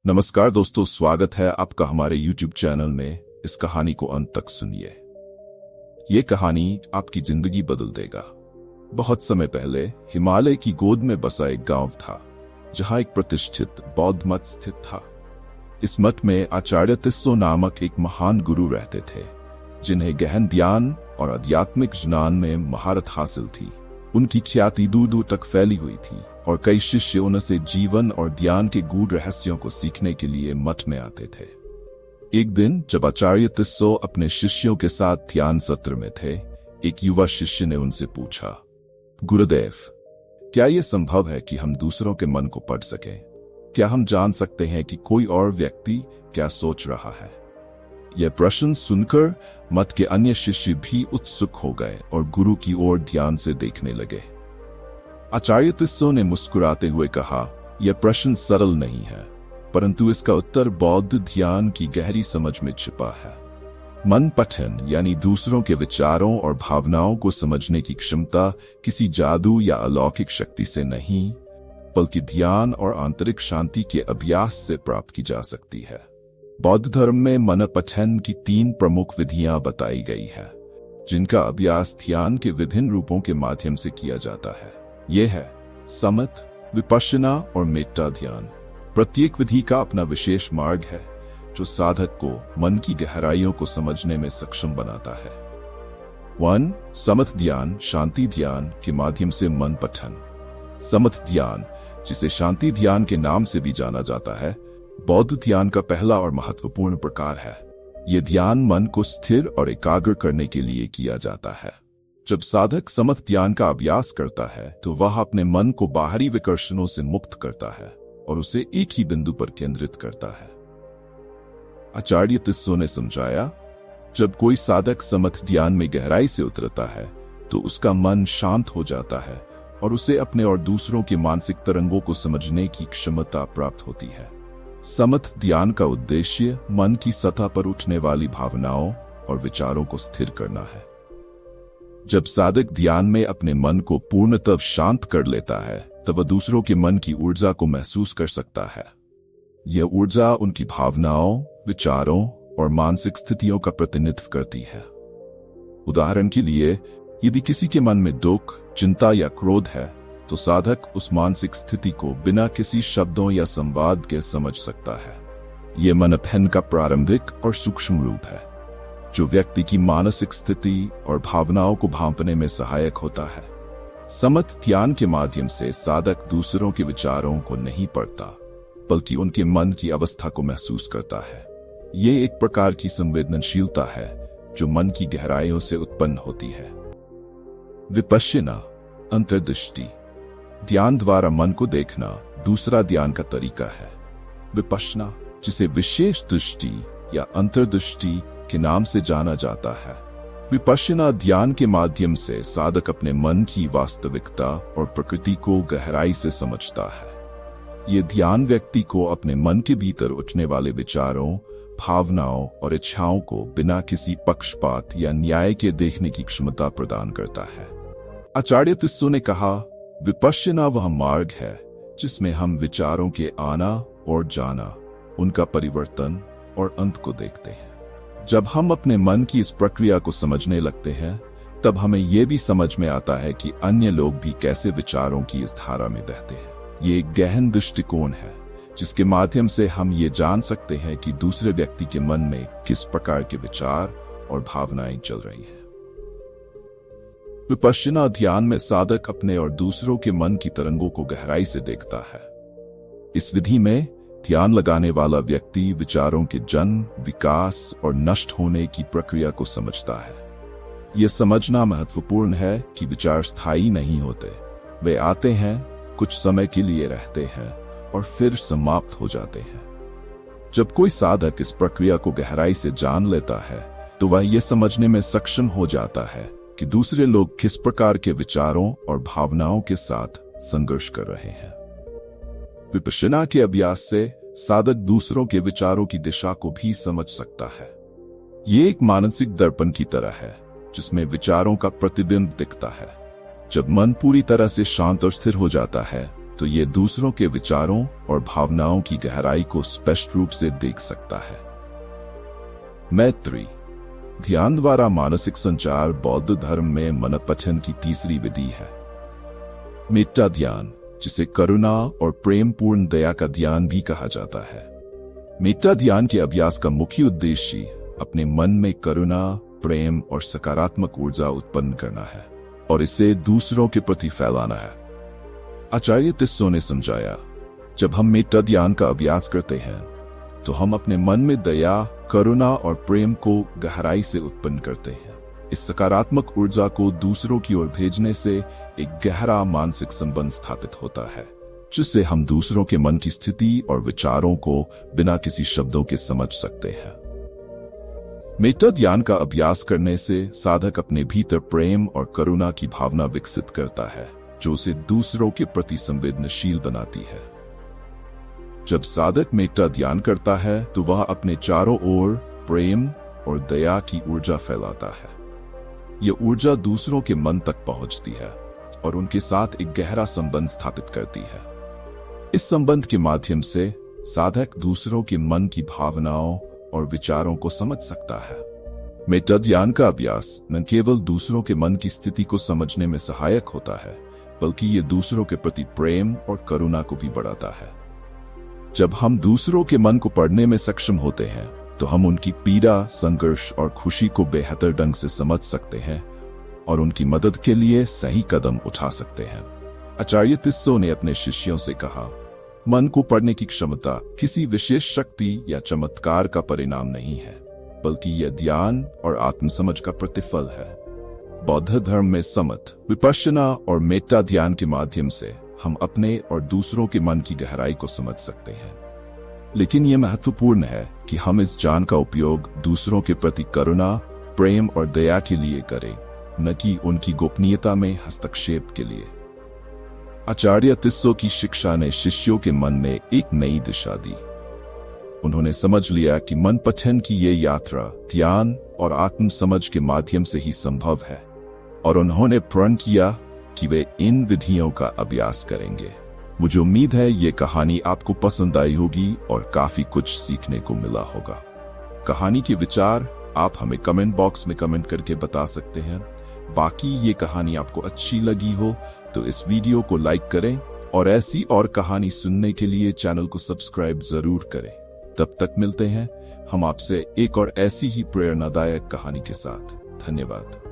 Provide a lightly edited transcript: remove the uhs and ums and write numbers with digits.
नमस्कार दोस्तों, स्वागत है आपका हमारे YouTube चैनल में। इस कहानी को अंत तक सुनिए। ये कहानी आपकी जिंदगी बदल देगा। बहुत समय पहले हिमालय की गोद में बसा एक गांव था, जहां एक प्रतिष्ठित बौद्ध मठ स्थित था। इस मठ में आचार्य तिस्सो नामक एक महान गुरु रहते थे, जिन्हें गहन ध्यान और आध्यात्मिक ज्ञान में महारत हासिल थी। उनकी ख्याति दूर दूर तक फैली हुई थी और कई शिष्य उनसे जीवन और ध्यान के गूढ़ रहस्यों को सीखने के लिए मठ में आते थे। एक दिन जब आचार्य तिस्सो अपने शिष्यों के साथ ध्यान सत्र में थे, एक युवा शिष्य ने उनसे पूछा, गुरुदेव, क्या यह संभव है कि हम दूसरों के मन को पढ़ सकें? क्या हम जान सकते हैं कि कोई और व्यक्ति क्या सोच रहा है? यह प्रश्न सुनकर मठ के अन्य शिष्य भी उत्सुक हो गए और गुरु की ओर ध्यान से देखने लगे। आचार्य तिस्सो ने मुस्कुराते हुए कहा, यह प्रश्न सरल नहीं है, परंतु इसका उत्तर बौद्ध ध्यान की गहरी समझ में छिपा है। मन पठन यानी दूसरों के विचारों और भावनाओं को समझने की क्षमता किसी जादू या अलौकिक शक्ति से नहीं, बल्कि ध्यान और आंतरिक शांति के अभ्यास से प्राप्त की जा सकती है। बौद्ध धर्म में मन पठन की 3 प्रमुख विधियां बताई गई है, जिनका अभ्यास ध्यान के विभिन्न रूपों के माध्यम से किया जाता है। ये है समथ, विपश्यना और मेट्टा ध्यान। प्रत्येक विधि का अपना विशेष मार्ग है, जो साधक को मन की गहराइयों को समझने में सक्षम बनाता है। 1. समथ ध्यान, शांति ध्यान के माध्यम से मन पठन। समथ ध्यान, जिसे शांति ध्यान के नाम से भी जाना जाता है, बौद्ध ध्यान का पहला और महत्वपूर्ण प्रकार है। यह ध्यान मन को स्थिर और एकाग्र करने के लिए किया जाता है। जब साधक समथ ध्यान का अभ्यास करता है, तो वह अपने मन को बाहरी विकर्षणों से मुक्त करता है और उसे एक ही बिंदु पर केंद्रित करता है। आचार्य तिस्सो ने समझाया, जब कोई साधक समथ ध्यान में गहराई से उतरता है, तो उसका मन शांत हो जाता है और उसे अपने और दूसरों के मानसिक तरंगों को समझने की क्षमता प्राप्त होती है। समथ ध्यान का उद्देश्य मन की सतह पर उठने वाली भावनाओं और विचारों को स्थिर करना है। जब साधक ध्यान में अपने मन को पूर्णतः शांत कर लेता है, तब वह दूसरों के मन की ऊर्जा को महसूस कर सकता है। यह ऊर्जा उनकी भावनाओं, विचारों और मानसिक स्थितियों का प्रतिनिधित्व करती है। उदाहरण के लिए, यदि किसी के मन में दुख, चिंता या क्रोध है, तो साधक उस मानसिक स्थिति को बिना किसी शब्दों या संवाद के समझ सकता है। यह मन पठन का प्रारंभिक और सूक्ष्म रूप है, जो व्यक्ति की मानसिक स्थिति और भावनाओं को भांपने में सहायक होता है। समथ ध्यान के माध्यम से साधक दूसरों के विचारों को नहीं पढ़ता, बल्कि उनके मन की अवस्था को महसूस करता है। ये एक प्रकार की संवेदनशीलता है, जो मन की गहराइयों से उत्पन्न होती है। विपश्यना, अंतर्दृष्टि। ध्यान द्वारा मन को देखना दूसरा ध्यान का तरीका है। विपश्यना, जिसे विशेष दृष्टि या अंतर्दृष्टि के नाम से जाना जाता है, विपश्यना ध्यान के माध्यम से साधक अपने मन की वास्तविकता और प्रकृति को गहराई से समझता है। यह ध्यान व्यक्ति को अपने मन के भीतर उठने वाले विचारों, भावनाओं और इच्छाओं को बिना किसी पक्षपात या न्याय के देखने की क्षमता प्रदान करता है। आचार्य तिस्सो ने कहा, विपश्यना वह मार्ग है जिसमें हम विचारों के आना और जाना, उनका परिवर्तन और अंत को देखते हैं। जब हम अपने मन की इस प्रक्रिया को समझने लगते हैं, तब हमें यह भी समझ में आता है कि अन्य लोग भी कैसे विचारों की इस धारा में बहते हैं। ये एक गहन दृष्टिकोण है, जिसके माध्यम से हम ये जान सकते हैं कि दूसरे व्यक्ति के मन में किस प्रकार के विचार और भावनाएं चल रही हैं। विपश्यना ध्यान में साधक अपने और दूसरों के मन की तरंगों को गहराई से देखता है। इस विधि में ध्यान लगाने वाला व्यक्ति विचारों के जन्म, विकास और नष्ट होने की प्रक्रिया को समझता है। यह समझना महत्वपूर्ण है कि विचार स्थायी नहीं होते। वे आते हैं, कुछ समय के लिए रहते हैं और फिर समाप्त हो जाते हैं। जब कोई साधक इस प्रक्रिया को गहराई से जान लेता है, तो वह यह समझने में सक्षम हो जाता है कि दूसरे लोग किस प्रकार के विचारों और भावनाओं के साथ संघर्ष कर रहे हैं। विपश्यना के अभ्यास से साधक दूसरों के विचारों की दिशा को भी समझ सकता है। ये एक मानसिक दर्पण की तरह है, जिसमें विचारों का प्रतिबिंब दिखता है। जब मन पूरी तरह से शांत और स्थिर हो जाता है, तो ये दूसरों के विचारों और भावनाओं की गहराई को स्पष्ट रूप से देख सकता है। मैत्री ध्यान द्वारा मानसिक संचार बौद्ध धर्म में मनपठन की तीसरी विधि है। मेट्टा ध्यान, जिसे करुणा और प्रेम पूर्ण दया का ध्यान भी कहा जाता है। मेट्टा ध्यान के अभ्यास का मुख्य उद्देश्य अपने मन में करुणा, प्रेम और सकारात्मक ऊर्जा उत्पन्न करना है और इसे दूसरों के प्रति फैलाना है। आचार्य तिस्सो ने समझाया, जब हम मेट्टा ध्यान का अभ्यास करते हैं तो हम अपने मन में दया, करुणा और प्रेम को गहराई से उत्पन्न करते हैं। इस सकारात्मक ऊर्जा को दूसरों की ओर भेजने से एक गहरा मानसिक संबंध स्थापित होता है, जिससे हम दूसरों के मन की स्थिति और विचारों को बिना किसी शब्दों के समझ सकते हैं। मेट्टा ध्यान का अभ्यास करने से साधक अपने भीतर प्रेम और करुणा की भावना विकसित करता है, जो उसे दूसरों के प्रति संवेदनशील बनाती है। जब साधक मेट्टा ध्यान करता है तो वह अपने चारों ओर प्रेम और दया की ऊर्जा फैलाता है। यह ऊर्जा दूसरों के मन तक पहुंचती है और उनके साथ एक गहरा संबंध स्थापित करती है। इस संबंध के माध्यम से साधक दूसरों के मन की भावनाओं और विचारों को समझ सकता है। मेट्टा ध्यान का अभ्यास न केवल दूसरों के मन की स्थिति को समझने में सहायक होता है, बल्कि ये दूसरों के प्रति प्रेम और करुणा को भी बढ़ाता है। जब हम दूसरों के मन को पढ़ने में सक्षम होते हैं तो हम उनकी पीड़ा, संघर्ष और खुशी को बेहतर ढंग से समझ सकते हैं और उनकी मदद के लिए सही कदम उठा सकते हैं। आचार्य तिस्सो ने अपने शिष्यों से कहा, मन को पढ़ने की क्षमता किसी विशेष शक्ति या चमत्कार का परिणाम नहीं है, बल्कि यह ध्यान और आत्मसमझ का प्रतिफल है। बौद्ध धर्म में समत, विपश्यना और मेट्टा ध्यान के माध्यम से हम अपने और दूसरों के मन की गहराई को समझ सकते हैं। लेकिन यह महत्वपूर्ण है कि हम इस ज्ञान का उपयोग दूसरों के प्रति करुणा, प्रेम और दया के लिए करें, न कि उनकी गोपनीयता में हस्तक्षेप के लिए। आचार्य तिस्सो की शिक्षा ने शिष्यों के मन में एक नई दिशा दी। उन्होंने समझ लिया कि मन पठन की ये यात्रा ध्यान और आत्म समझ के माध्यम से ही संभव है, और उन्होंने प्रण किया कि वे इन विधियों का अभ्यास करेंगे। मुझे उम्मीद है ये कहानी आपको पसंद आई होगी और काफी कुछ सीखने को मिला होगा। कहानी के विचार आप हमें कमेंट बॉक्स में कमेंट करके बता सकते हैं। बाकी ये कहानी आपको अच्छी लगी हो तो इस वीडियो को लाइक करें और ऐसी और कहानी सुनने के लिए चैनल को सब्सक्राइब जरूर करें। तब तक मिलते हैं हम आपसे एक और ऐसी ही प्रेरणादायक कहानी के साथ। धन्यवाद।